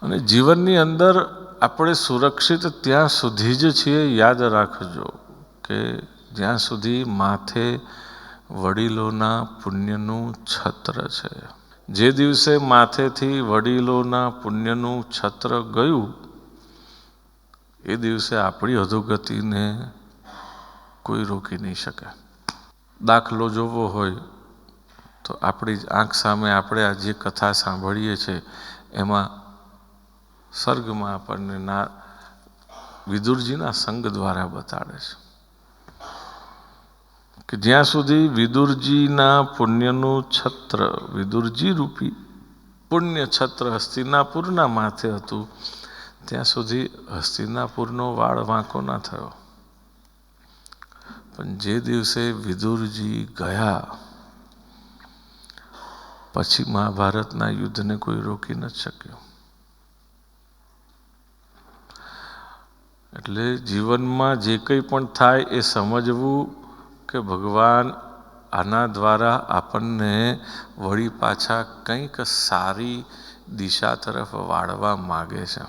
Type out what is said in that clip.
અને જીવનની અંદર આપણે સુરક્ષિત ત્યાં સુધી જ છીએ. યાદ રાખજો કે જ્યાં સુધી માથે વડીલોના પુણ્યનું છત્ર છે. જે દિવસે માથેથી વડીલોના પુણ્યનું છત્ર ગયું એ દિવસે આપણી અધોગતિને કોઈ રોકી નહીં શકે. દાખલો જોવો હોય તો આપણી આંખ સામે આપણે આ જે કથા સાંભળીએ છીએ એમાં સર્ગમાં આપણને વિદુરજીના સંગ દ્વારા બતાડે છે કે જ્યાં સુધી વિદુરજીના પુણ્યનું છત્ર, વિદુરજી રૂપી પુણ્ય છત્ર હસ્તિનાપુરના માથે હતું ત્યાં સુધી હસ્તિનાપુરનો વાળ વાંકો ના થયો. પણ જે દિવસે વિદુરજી ગયા પછી મહાભારતના યુદ્ધને કોઈ રોકી નથી શક્યું. એટલે જીવનમાં જે કંઈ પણ થાય એ સમજવું કે ભગવાન આના દ્વારા આપણને વળી પાછા કંઈક સારી દિશા તરફ વાળવા માગે છે.